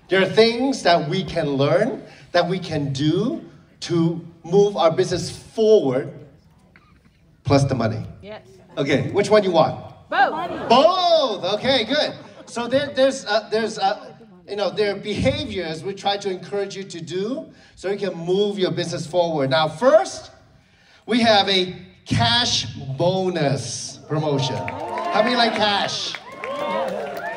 There are things that we can learn, that we can do to move our business forward, plus the money. Yes. Okay, which one you want? Both. Both. Okay, good. So there's there are behaviors we try to encourage you to do so you can move your business forward. Now, first, we have a cash bonus promotion. How many like cash?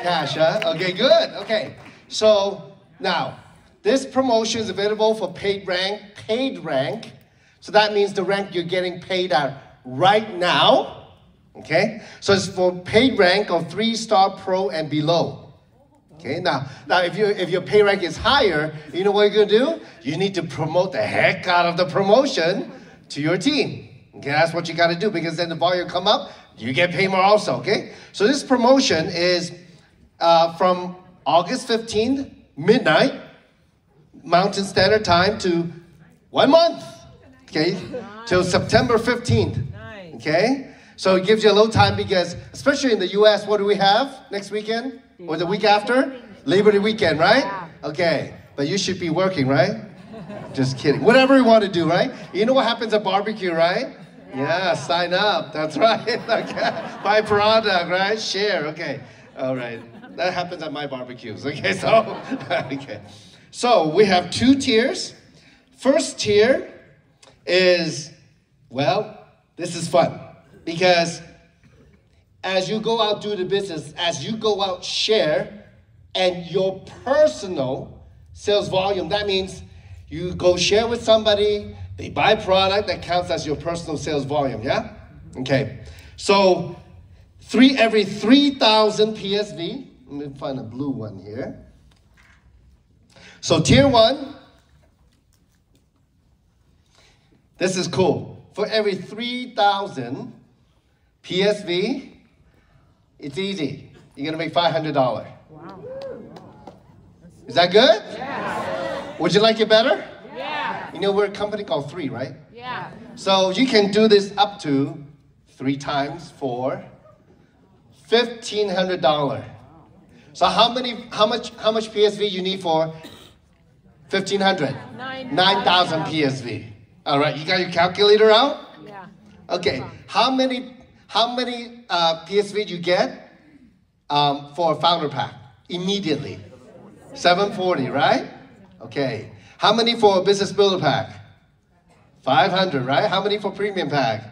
Cash, huh? Okay, good. Okay. So now, this promotion is available for paid rank. So that means the rank you're getting paid at right now. Okay? So it's for paid rank of 3-star pro and below. Okay? Now if your pay rank is higher, you know what you're going to do? You need to promote the heck out of the promotion to your team. Okay? That's what you got to do, because then the volume come up, you get paid more also. Okay? So this promotion is from August 15th, midnight, Mountain Standard Time, to 1 month, okay, till September 15th, okay? So it gives you a little time, because, especially in the U.S., what do we have next weekend? Or the week after? Labor Day weekend, right? Okay, but you should be working, right? Just kidding. Whatever you want to do, right? You know what happens at barbecue, right? Yeah, sign up, that's right. Okay. Buy product, right? Share, okay, all right. That happens at my barbecues, okay, so, okay. So we have 2 tiers. First tier is, well, this is fun, because as you go out do the business, as you go out share, and your personal sales volume, that means you go share with somebody, they buy product, that counts as your personal sales volume, yeah? Okay, so every 3,000 PSV, let me find a blue one here. So tier 1, this is cool. For every 3,000 PSV, it's easy. You're gonna make $500. Wow. Is that good? Yeah. Would you like it better? Yeah. You know, we're a company called 3, right? Yeah. So you can do this up to 3 times for $1,500. So how much PSV you need for 1,500? 9,000 PSV. All right, you got your calculator out? Yeah. Okay, how many PSV do you get for a founder pack immediately? 740, right? Okay. How many for a business builder pack? 500, right? How many for premium pack?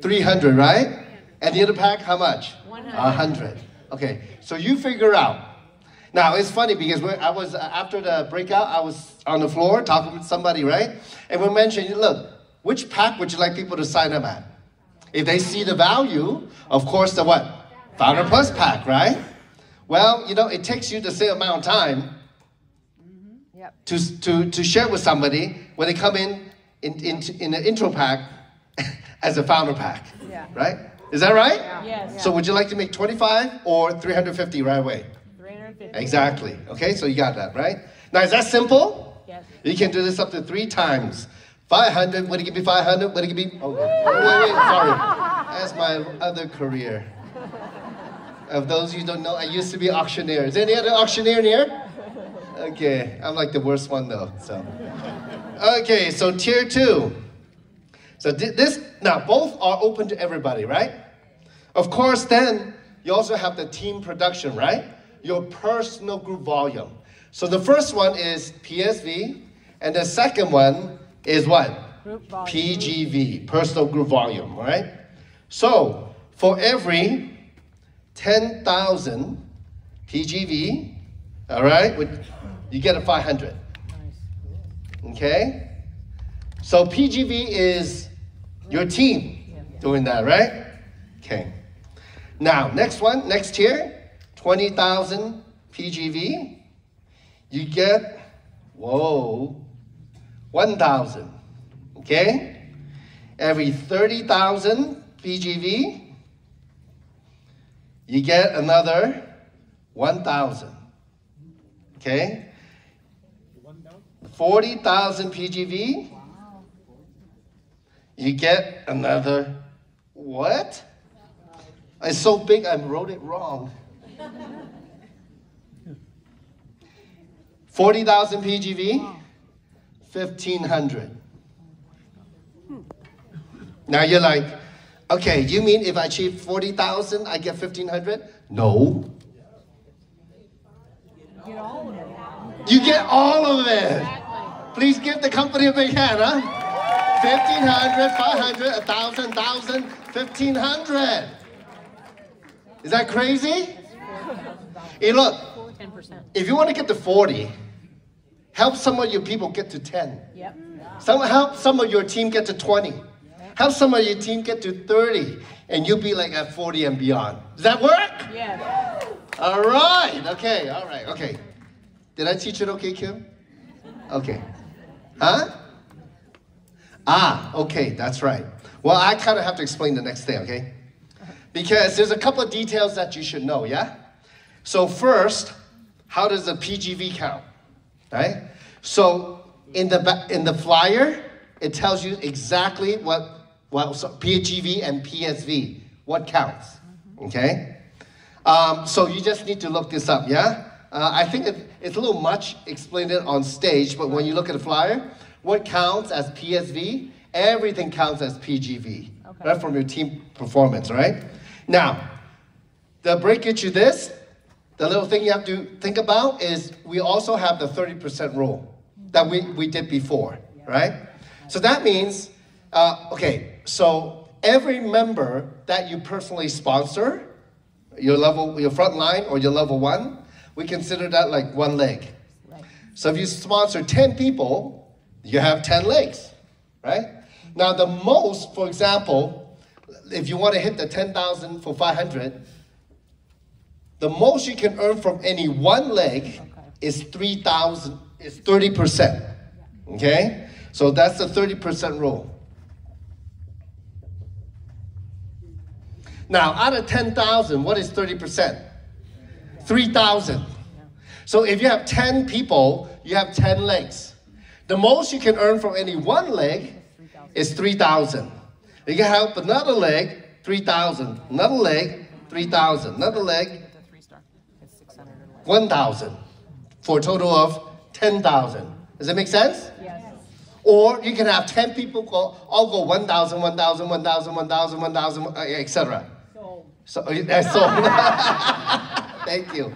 300, right? And the other pack, how much? 100. Okay, so you figure out. Now, it's funny, because after the breakout, I was on the floor talking with somebody, right? And we mentioned, look, which pack would you like people to sign up at? If they see the value, of course, the what? Founder Plus pack, right? Well, you know, it takes you the same amount of time to share with somebody when they come in the intro pack as a founder pack, right? Is that right? Yeah. Yes. So would you like to make 25 or 350 right away? 350. Exactly. Okay, so you got that, right? Now, is that simple? Yes. You can do this up to 3 times. 500, would it give me 500? Would it give me, oh, wait, sorry. That's my other career. Of those you don't know, I used to be an auctioneer. Is there any other auctioneer in here? Okay, I'm like the worst one though, so. Okay, so tier 2. So now both are open to everybody, right? Of course, then you also have the team production, right? Your personal group volume. So the first one is PSV, and the second one is what? Group volume. PGV, personal group volume, right? So for every 10,000 PGV, all right, you get a 500. Okay? So PGV is your team doing that, right? Okay. Now, next tier, 20,000 PGV. You get, 1,000. Okay? Every 30,000 PGV, you get another 1,000. Okay? 40,000 PGV, you get another, what? It's so big I wrote it wrong. 40,000 PGV, 1,500. Now you're like, okay, you mean if I achieve 40,000, I get 1,500? No. Get all of it. You get all of it. Exactly. Please give the company a big hand, huh? 1,500, 500, 1,000, 1,000, 1,500. Is that crazy? Hey, look, 10%. if you want to get to 40, help some of your people get to 10. Yep. Help some of your team get to 20. Help some of your team get to 30. And you'll be like at 40 and beyond. Does that work? Yes. All right. Okay. All right. Okay. Did I teach it okay, Kim? Okay. Huh? Ah, okay. That's right. Well, I kind of have to explain the next thing, okay? Because there's a couple of details that you should know, yeah? So first, how does the PGV count, right? So in the flyer, it tells you exactly what PGV and PSV, what counts, okay? So you just need to look this up, yeah? I think it's a little much explained it on stage, but when you look at the flyer, what counts as PSV, everything counts as PGV, right, from your team performance, right? Now, the breakage to this, the little thing you have to think about is we also have the 30% rule that we did before, right? So that means, okay, so every member that you personally sponsor, your front line or your level 1, we consider that like one leg. Right. So if you sponsor 10 people, you have 10 legs, right? Now the most, for example, if you want to hit the 10,000 for 500, the most you can earn from any one leg is 3,000, is 30%, okay? So that's the 30% rule. Now, out of 10,000, what is 30%? 3,000. So if you have 10 people, you have 10 legs. The most you can earn from any one leg is 3,000. You can help another leg, 3,000. Another leg, 3,000. Another leg, 1,000. For a total of 10,000. Does that make sense? Yes. Or you can have 10 people all go 1,000, 1,000, 1,000, 1,000, 1,000, etc. So, thank you.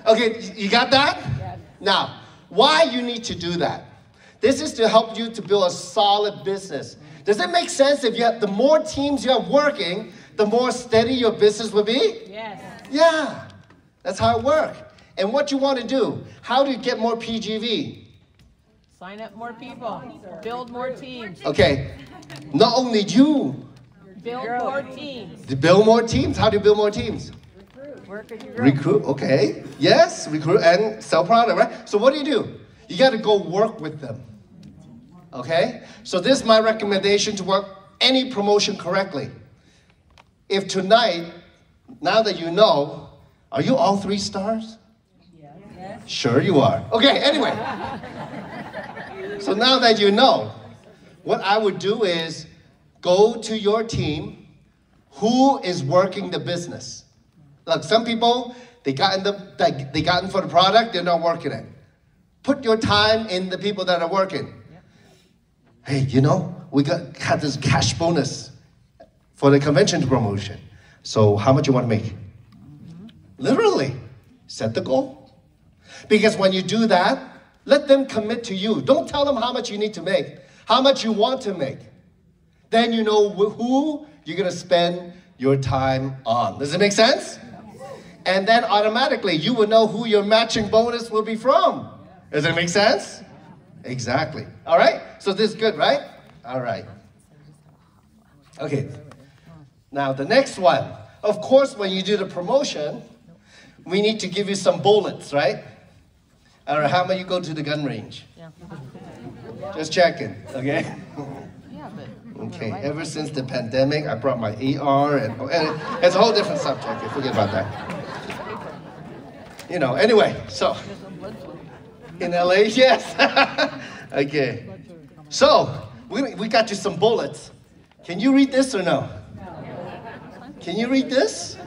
Okay, you got that? Yes. Now, why you need to do that? This is to help you to build a solid business. Does it make sense if you have the more teams you have working, the more steady your business will be? Yes. Yeah, that's how it works. And what you want to do, how do you get more PGV? Sign up more people. Build more teams. Okay, not only you, Build more teams. to build more teams. How do you build more teams? Work with your Recruit, okay. Yes, recruit and sell product, right? So what do? You got to go work with them. Okay? So this is my recommendation to work any promotion correctly. If tonight, now that you know, are you all 3 stars? Yes. Sure you are. Okay, anyway. So now that you know, what I would do is go to your team who is working the business. Look, some people, they got in for the product, they're not working it. Put your time in the people that are working. Hey, you know, we had this cash bonus for the convention promotion. So how much you want to make? Literally, set the goal. Because when you do that, let them commit to you. Don't tell them how much you need to make, how much you want to make. Then you know who you're going to spend your time on. Does it make sense? And then automatically you will know who your matching bonus will be from. Does it make sense? Exactly. All right? So this is good, right? All right. Okay. Now the next one. Of course, when you do the promotion, we need to give you some bullets, right? All right, how about you go to the gun range? Yeah. Just checking, okay? Yeah, but Okay, ever since the pandemic, I brought my AR, and it's a whole different subject. Forget about that. You know, anyway, so in LA, yes. Okay. So we got you some bullets. Can you read this or no? Can you read this?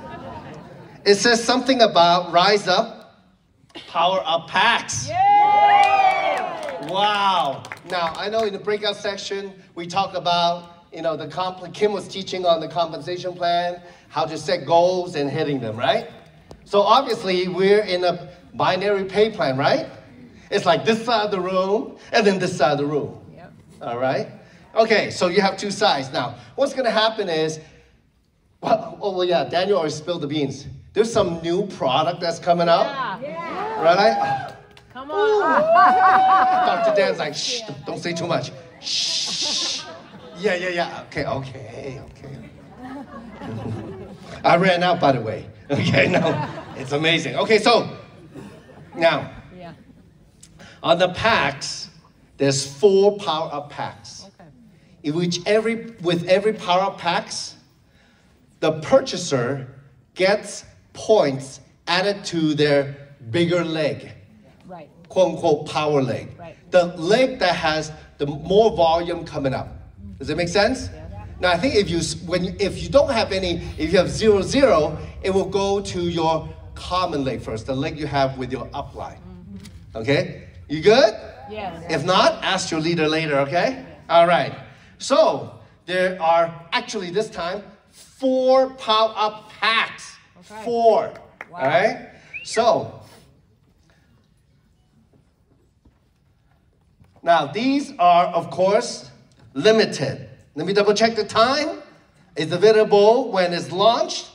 It says something about rise up power-up packs. Yay! Wow. Now, I know in the breakout section, we talk about, Kim was teaching on the compensation plan, how to set goals and hitting them, right? So obviously, we're in a binary pay plan, right? It's like this side of the room and then this side of the room. Yep. All right? Okay, so you have two sides. Now, what's going to happen is, Daniel already spilled the beans. There's some new product that's coming out. Yeah. Right? Come on. Dr. Dan's like, shh, don't say too much. Shh. Yeah. Okay. I ran out, by the way. Okay, no, it's amazing. Okay, so now, on the packs, there's 4 power-up packs. Okay. In which with every power-up packs, the purchaser gets points added to their bigger leg. Right. Quote-unquote power leg. Right. The leg that has the more volume coming up. Does that make sense? Yeah. Now I think if you don't have any, if you have 0, 0, it will go to your common leg first, the leg you have with your upline. Okay? You good? Yes. If not, ask your leader later, okay? All right. So there are actually this time 4 power-up packs. Okay. 4. Wow. All right? So now these are, of course, limited. Let me double check the time. It's available when it's launched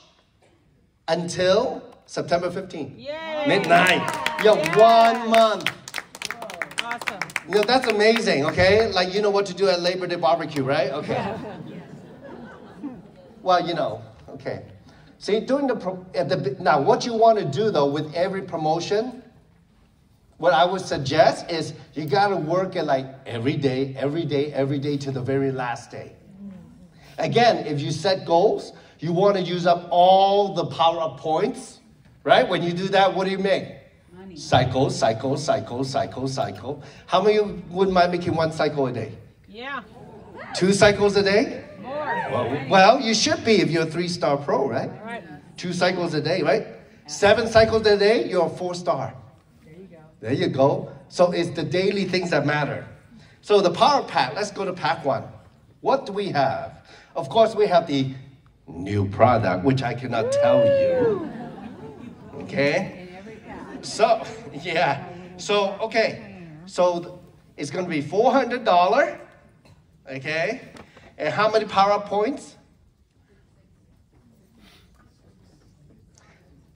until September 15th. Yay. Midnight. You have 1 month. Awesome. That's amazing, okay? Like, you know what to do at Labor Day barbecue, right? Okay. Well, okay. See, now what you want to do, though, with every promotion, what I would suggest is you got to work it like every day to the very last day. Again, if you set goals, you want to use up all the power-up points, right? When you do that, what do you make? Money. Cycle. How many wouldn't mind making 1 cycle a day? Yeah. 2 cycles a day? More. Well, you should be if you're a 3-star pro, right? All right. 2 cycles a day, right? 7 cycles a day, you're a 4-star. There you go. So it's the daily things that matter. So the power pack, let's go to pack 1. What do we have? Of course, we have the new product, which I cannot tell you. Okay? So, yeah. So, okay. So it's going to be $400. Okay? And how many power points?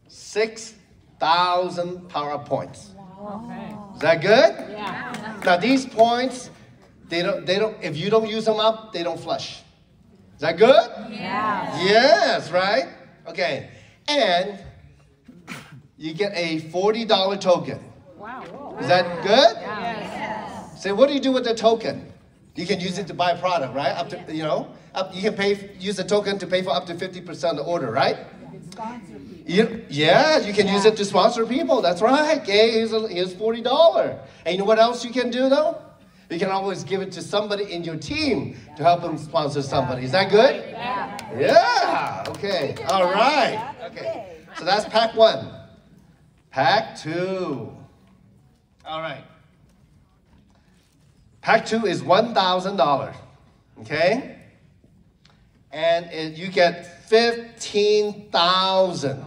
6,000 power points. Okay. Is that good? Yeah. Now these points, they don't. If you don't use them up, they don't flush. Is that good? Yeah. Yes, right? Okay. And you get a $40 token. Wow. Is that good? Yes. Say, what do you do with the token? You can use it to buy a product, right? Up to, you can use the token to pay for up to 50% of the order, right? You can use it to sponsor people. That's right. Okay, here's $40. And you know what else you can do, though? You can always give it to somebody in your team to help them sponsor somebody. Is that good? Yeah. Okay. All right. Okay. So that's pack 1. Pack 2. All right. Pack 2 is $1,000. Okay? And you get 15,000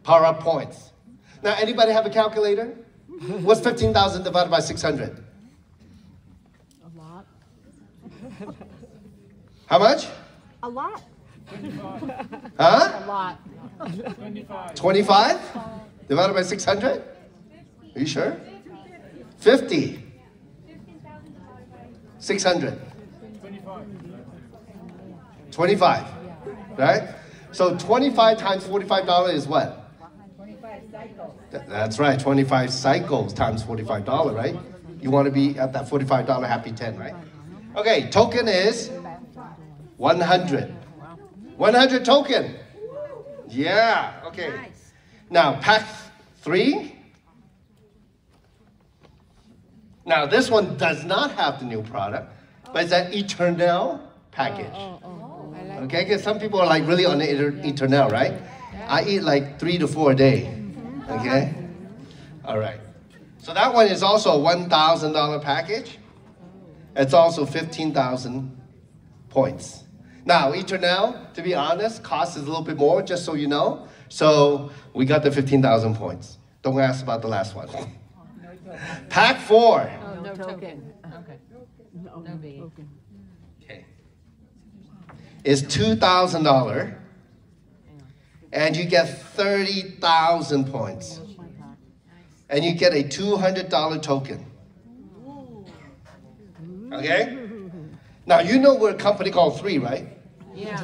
power-up points. Now, anybody have a calculator? What's 15,000 divided by 600? A lot. How much? A lot. Huh? A lot. 25 divided by 600? Are you sure? 50. 600. 25. Right? So 25 times $45 is what? 25 cycles. That's right, 25 cycles times $45, right? You want to be at that $45 happy 10, right? Okay, token is 100. 100 token. Yeah, okay. Now, pack 3. Now, this one does not have the new product, but it's an Eternal package. Okay, because some people are like really on the Eternal, right? I eat like 3 to 4 a day. Okay? All right. So that one is also a $1,000 package. It's also 15,000 points. Now, Eternal, to be honest, cost is a little bit more, just so you know. So we got the 15,000 points. Don't ask about the last one. Pack 4. Oh, no token. Okay. No B. Okay. Is $2,000. And you get 30,000 points. And you get a $200 token. Okay? Now, you know we're a company called 3, right? Yeah.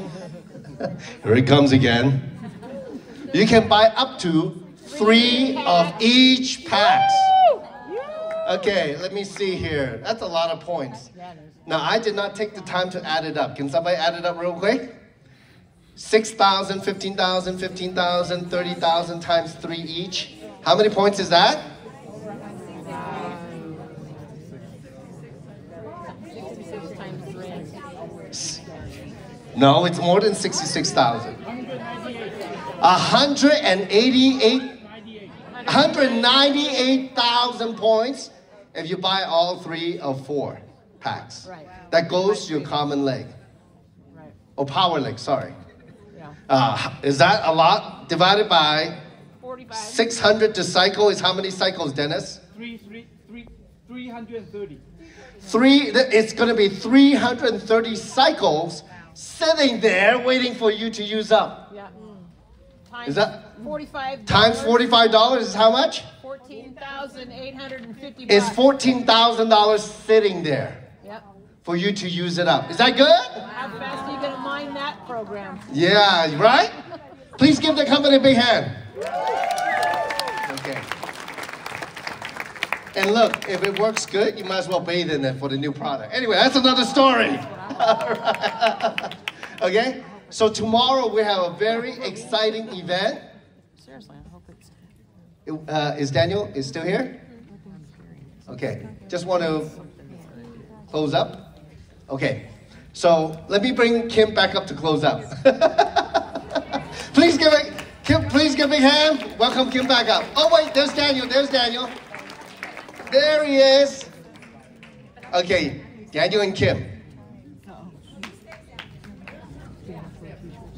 Here it comes again. You can buy up to 3 of each packs. Okay, let me see here. That's a lot of points. Now, I did not take the time to add it up. Can somebody add it up real quick? 6,000, 15,000, 15,000, 30,000 times 3 each. How many points is that? No, it's more than 66,000. 198,000 points if you buy all 3 of 4 packs. That goes to your common leg. Or power leg, sorry. Is that a lot? Divided by 600 to cycle is how many cycles, Dennis? 330. It's going to be 330 cycles sitting there waiting for you to use up. Yeah. Is that $45 times $45 is how much? $14,850. It's $14,000 sitting there for you to use it up. Is that good? How fast are you going to mine that program? Yeah, right? Please give the company a big hand. Okay. And look, if it works good, you might as well bathe in it for the new product. Anyway, that's another story. Okay? So tomorrow we have a very exciting event. Seriously, I hope it's... Is Daniel still here? Okay. Just want to close up. Okay. So let me bring Kim back up to close up. Please give it. Kim, please give a hand. Welcome Kim back up. Oh wait, there's Daniel. There's Daniel. There he is. Okay, Daniel and Kim.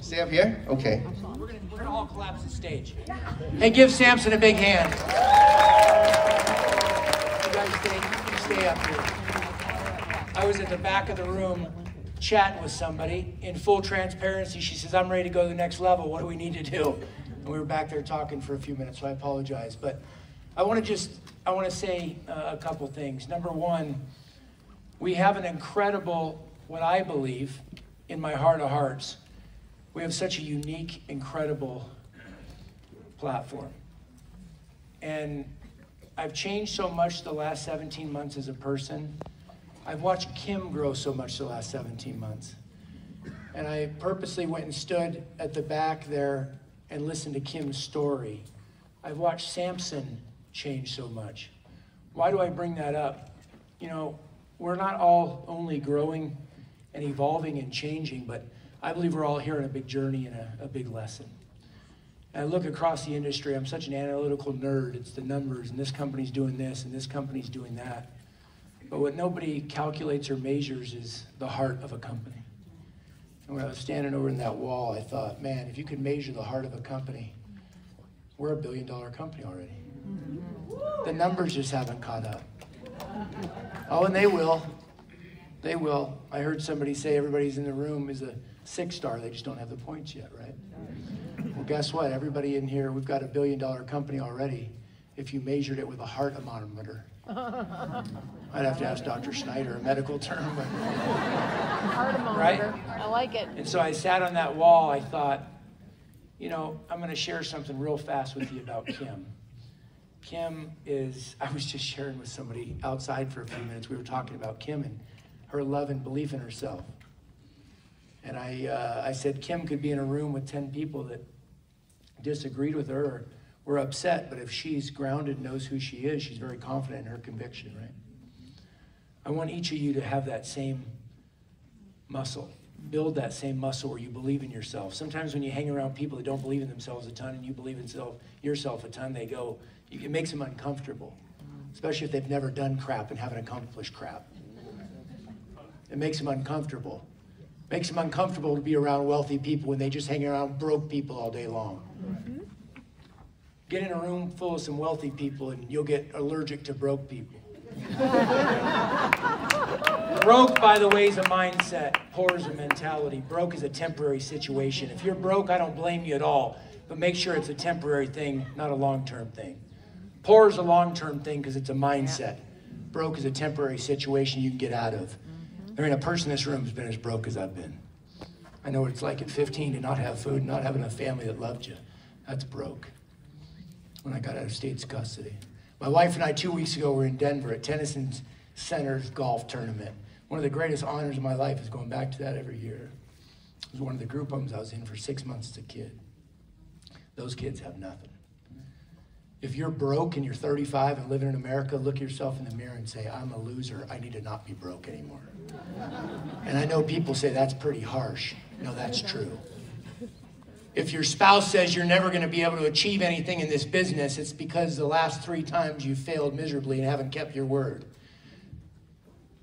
Stay up here? Okay. We're gonna all collapse the stage. Hey, give Samson a big hand. You guys stay up here. I was at the back of the room chatting with somebody. In full transparency, she says, I'm ready to go to the next level. What do we need to do? And we were back there talking for a few minutes, so I apologize. But I want to say a couple things. Number one, we have an incredible, what I believe, in my heart of hearts, we have such a unique, incredible platform. And I've changed so much the last 17 months as a person. I've watched Kim grow so much the last 17 months. And I purposely went and stood at the back there and listened to Kim's story. I've watched Samson change so much. Why do I bring that up? You know, we're not all only growing and evolving and changing, but I believe we're all here on a big journey and a big lesson. And I look across the industry, I'm such an analytical nerd. It's the numbers, and this company's doing this, and this company's doing that. But what nobody calculates or measures is the heart of a company. And when I was standing over in that wall, I thought, man, if you could measure the heart of a company, we're a $1 billion company already. The numbers just haven't caught up. Oh, and they will. They will. I heard somebody say everybody's in the room is a 6-star. They just don't have the points yet, right? Well, guess what? Everybody in here, we've got a $1 billion company already if you measured it with a heart thermometer. I'd have to ask Dr. Schneider, a medical term. But, right? I like it. And so I sat on that wall. I thought, you know, I'm going to share something real fast with you about Kim. Kim is, I was just sharing with somebody outside for a few minutes. We were talking about Kim and her love and belief in herself. And I said, Kim could be in a room with 10 people that disagreed with her or were upset, but if she's grounded, knows who she is, she's very confident in her conviction, right? I want each of you to have that same muscle. build that same muscle where you believe in yourself. Sometimes when you hang around people that don't believe in themselves a ton and you believe in yourself a ton, it makes them uncomfortable, especially if they've never done crap and haven't accomplished crap. It makes them uncomfortable. Makes them uncomfortable to be around wealthy people when they just hang around broke people all day long. Get in a room full of some wealthy people and you'll get allergic to broke people. Broke, by the way, is a mindset. Poor is a mentality. Broke is a temporary situation. If you're broke, I don't blame you at all. But make sure it's a temporary thing, not a long-term thing. Poor is a long-term thing because it's a mindset. Broke is a temporary situation you can get out of. There ain't a person in this room who's been as broke as I've been. I know what it's like at 15 to not have food, not having a family that loved you. That's broke. When I got out of state's custody. My wife and I 2 weeks ago were in Denver at Tennyson Center's golf tournament. One of the greatest honors of my life is going back to that every year. It was one of the group homes I was in for 6 months as a kid. Those kids have nothing. If you're broke and you're 35 and living in America, look yourself in the mirror and say, I'm a loser. I need to not be broke anymore. And I know people say that's pretty harsh. No, that's true. If your spouse says you're never going to be able to achieve anything in this business, it's because the last 3 times you failed miserably and haven't kept your word.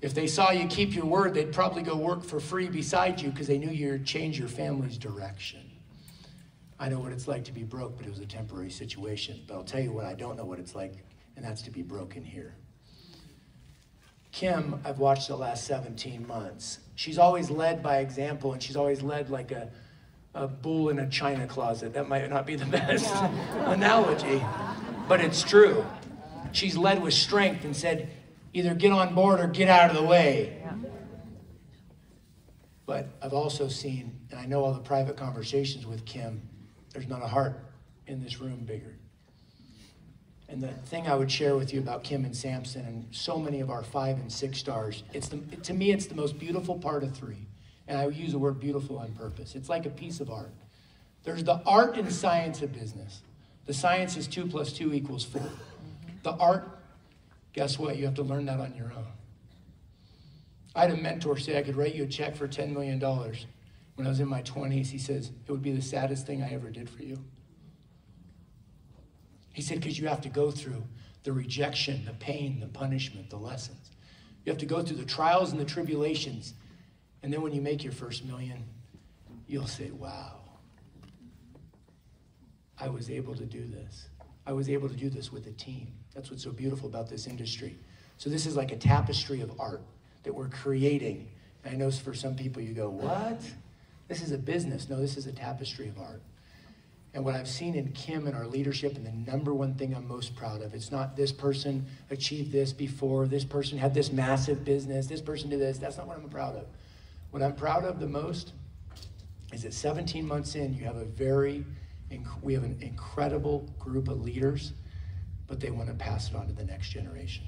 If they saw you keep your word, they'd probably go work for free beside you because they knew you'd change your family's direction. I know what it's like to be broke, but it was a temporary situation. But I'll tell you what I don't know what it's like, and that's to be broken here. Kim, I've watched the last 17 months. She's always led by example, and she's always led like a bull in a china closet. That might not be the best analogy, but it's true. She's led with strength and said, either get on board or get out of the way. But I've also seen, and I know all the private conversations with Kim, there's not a heart in this room bigger. And the thing I would share with you about Kim and Samson and so many of our 5 and 6 stars, to me, it's the most beautiful part of 3. And I use the word beautiful on purpose. It's like a piece of art. There's the art and science of business. The science is 2 + 2 = 4. The art, guess what? You have to learn that on your own. I had a mentor say I could write you a check for $10 million. When I was in my 20s, he says, it would be the saddest thing I ever did for you. He said, because you have to go through the rejection, the pain, the punishment, the lessons. You have to go through the trials and the tribulations. And then when you make your first $1 million, you'll say, wow, I was able to do this. I was able to do this with a team. That's what's so beautiful about this industry. So this is like a tapestry of art that we're creating. And I know for some people you go, what? This is a business. No, this is a tapestry of art. And what I've seen in Kim and our leadership, and the number one thing I'm most proud of, it's not this person achieved this before, this person had this massive business, this person did this. That's not what I'm proud of. What I'm proud of the most is that 17 months in, we have an incredible group of leaders, but they want to pass it on to the next generation.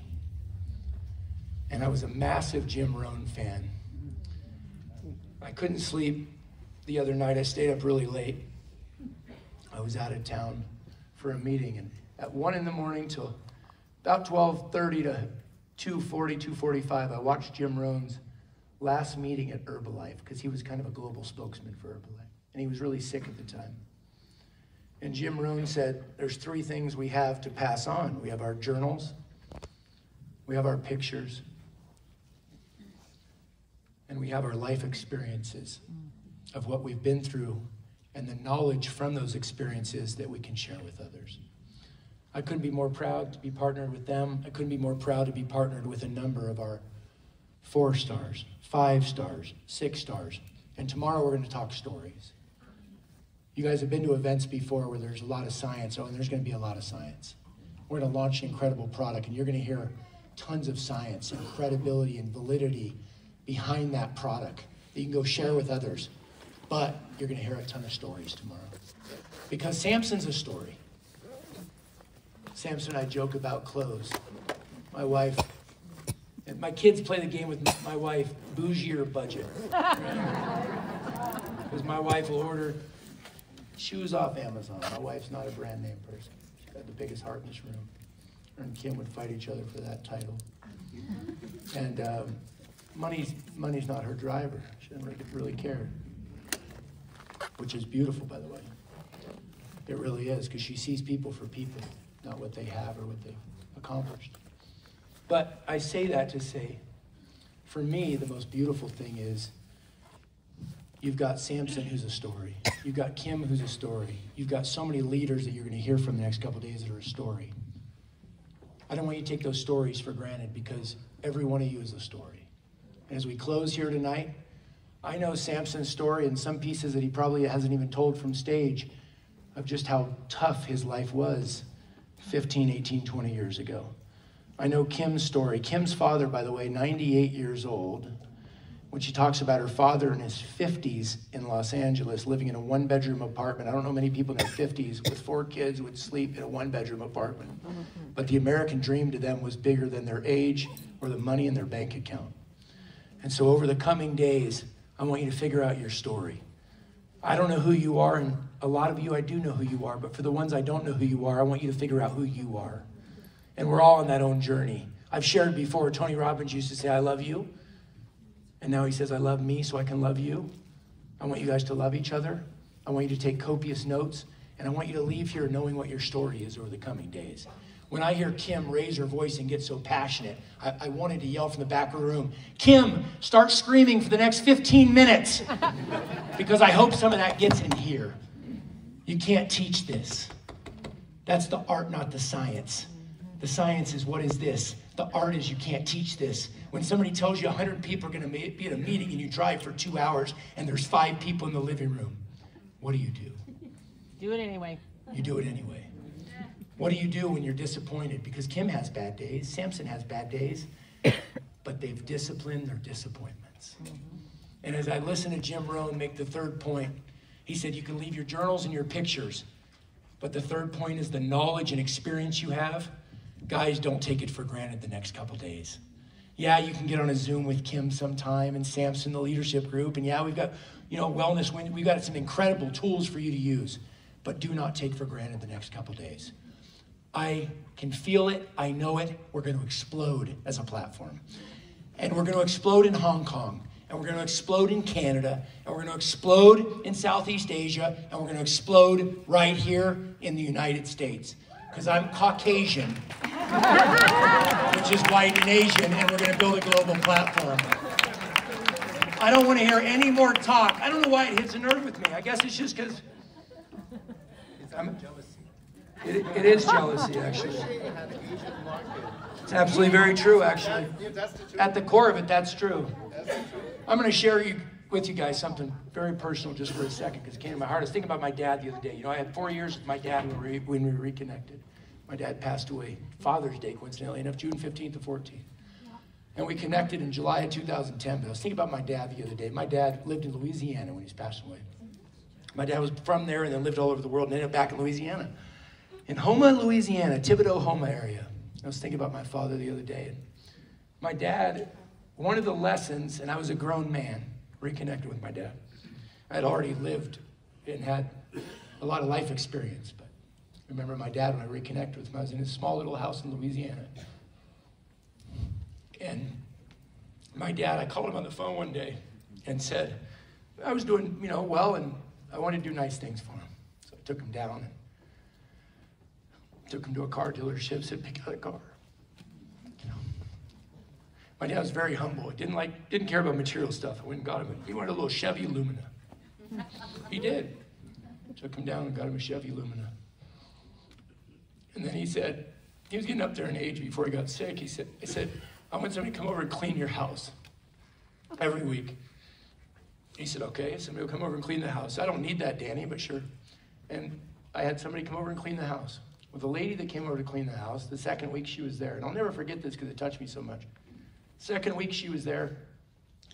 And I was a massive Jim Rohn fan. I couldn't sleep the other night. I stayed up really late. I was out of town for a meeting, and at 1 in the morning till about 12:30 to 2:40, 2:45, I watched Jim Rohn's last meeting at Herbalife, because he was kind of a global spokesman for Herbalife, and he was really sick at the time. And Jim Rohn said, there's 3 things we have to pass on. We have our journals, we have our pictures, and we have our life experiences of what we've been through and the knowledge from those experiences that we can share with others. I couldn't be more proud to be partnered with them. I couldn't be more proud to be partnered with a number of our 4 stars, 5 stars, 6 stars. And tomorrow we're going to talk stories. You guys have been to events before where there's a lot of science. Oh, and there's going to be a lot of science. We're going to launch an incredible product, and you're going to hear tons of science and credibility and validity behind that product that you can go share with others. But you're going to hear a ton of stories tomorrow. Because Samson's a story. Samson and I joke about clothes. My wife, and my kids play the game with my wife, bougie or budget. Because my wife will order shoes off Amazon. My wife's not a brand name person. She's got the biggest heart in this room. Her and Kim would fight each other for that title. And money's not her driver. She doesn't really care. Which is beautiful, by the way. It really is, because she sees people for people, not what they have or what they've accomplished. But I say that to say, for me, the most beautiful thing is you've got Samson, who's a story. You've got Kim, who's a story. You've got so many leaders that you're going to hear from the next couple of days that are a story. I don't want you to take those stories for granted, because every one of you is a story. And as we close here tonight, I know Samson's story and some pieces that he probably hasn't even told from stage of just how tough his life was 15, 18, 20 years ago. I know Kim's story. Kim's father, by the way, 98 years old, when she talks about her father in his 50s in Los Angeles, living in a one-bedroom apartment. I don't know many people in their 50s with 4 kids would sleep in a one-bedroom apartment. But the American dream to them was bigger than their age or the money in their bank account. And so over the coming days, I want you to figure out your story. I don't know who you are, and a lot of you, I do know who you are, but for the ones I don't know who you are, I want you to figure out who you are. And we're all on that own journey. I've shared before, Tony Robbins used to say, I love you. And now he says, I love me so I can love you. I want you guys to love each other. I want you to take copious notes. And I want you to leave here knowing what your story is over the coming days. When I hear Kim raise her voice and get so passionate, I wanted to yell from the back of the room, Kim, start screaming for the next 15 minutes. Because I hope some of that gets in here. You can't teach this. That's the art, not the science. The science is, what is this? The art is, you can't teach this. When somebody tells you 100 people are going to be at a meeting and you drive for 2 hours and there's 5 people in the living room, what do you do? Do it anyway. You do it anyway. What do you do when you're disappointed? Because Kim has bad days, Samson has bad days, but they've disciplined their disappointments. And as I listen to Jim Rohn make the third point, he said you can leave your journals and your pictures, but the third point is the knowledge and experience you have. Guys, don't take it for granted the next couple days. Yeah, you can get on a Zoom with Kim sometime and Samson, the leadership group, and yeah, we've got, wellness, we've got some incredible tools for you to use, but do not take for granted the next couple days. I can feel it, I know it, we're going to explode as a platform. And we're going to explode in Hong Kong, and we're going to explode in Canada, and we're going to explode in Southeast Asia, and we're going to explode right here in the United States. Because I'm Caucasian, which is white and Asian, and we're going to build a global platform. I don't want to hear any more talk. I don't know why it hits a nerve with me. I guess it's just because it is jealousy, actually. It's absolutely very true, actually. At the core of it, that's true. I'm going to share with you guys something very personal just for a second, because it came to my heart. I was thinking about my dad the other day. I had 4 years with my dad when we reconnected. My dad passed away Father's Day, coincidentally enough, June 15th to 14th. And we connected in July of 2010. But I was thinking about my dad the other day. My dad lived in Louisiana when he's passed away. My dad was from there and then lived all over the world and ended up back in Louisiana. In Houma, Louisiana, Thibodaux, Houma area. I was thinking about my father the other day. And my dad, one of the lessons, and I was a grown man, reconnected with my dad. I had already lived and had a lot of life experience, but I remember my dad when I reconnected with him. I was in his small little house in Louisiana. And my dad, I called him on the phone one day and said, I was doing, well, and I wanted to do nice things for him. So I took him down and took him to a car dealership, said, pick out a car. My dad was very humble. He didn't care about material stuff. I went and got him. He wanted a little Chevy Lumina. He did. Took him down and got him a Chevy Lumina. And then he said, he was getting up there in age before he got sick. I said, I want somebody to come over and clean your house every week. He said, okay, somebody will come over and clean the house. I don't need that, Danny, but sure. And I had somebody come over and clean the house. Well, the lady that came over to clean the house, the second week she was there, and I'll never forget this because it touched me so much. Second week she was there.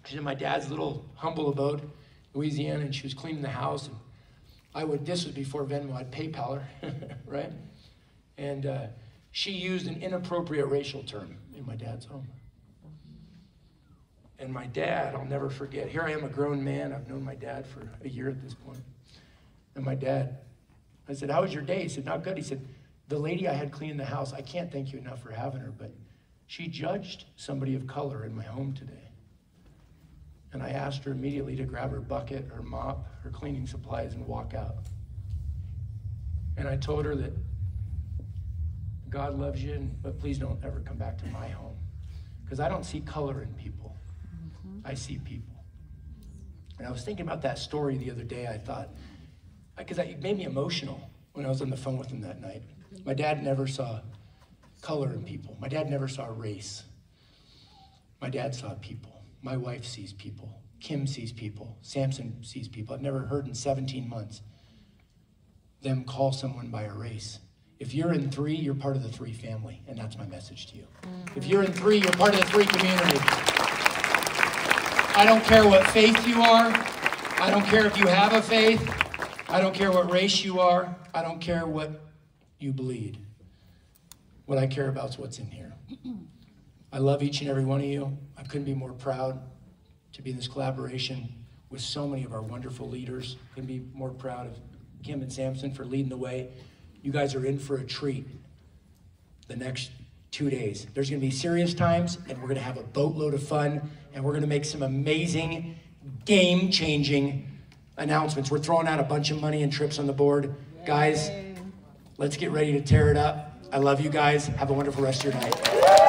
She's in my dad's little humble abode, Louisiana, and she was cleaning the house. And this was before Venmo, I'd PayPal her, right? And she used an inappropriate racial term in my dad's home. And my dad, I'll never forget, here I am, a grown man. I've known my dad for a year at this point. And my dad, I said, how was your day? He said, not good. He said, the lady I had cleaning the house, I can't thank you enough for having her, but she judged somebody of color in my home today. And I asked her immediately to grab her bucket, her mop, her cleaning supplies, and walk out. And I told her that God loves you, but please don't ever come back to my home. Because I don't see color in people. I see people. And I was thinking about that story the other day. I thought, because it made me emotional when I was on the phone with him that night. My dad never saw color in people. My dad never saw race. My dad saw people. My wife sees people. Kim sees people. Samson sees people. I've never heard in 17 months them call someone by a race. If you're in 3, you're part of the 3 family, and that's my message to you. If you're in 3, you're part of the 3 community. I don't care what faith you are. I don't care if you have a faith. I don't care what race you are. I don't care what you bleed. What I care about is what's in here. I love each and every one of you. I couldn't be more proud to be in this collaboration with so many of our wonderful leaders. Couldn't be more proud of Kim and Samson for leading the way. You guys are in for a treat the next 2 days. There's gonna be serious times, and we're gonna have a boatload of fun, and we're gonna make some amazing, game-changing announcements. We're throwing out a bunch of money and trips on the board. Guys, let's get ready to tear it up. I love you guys. Have a wonderful rest of your night.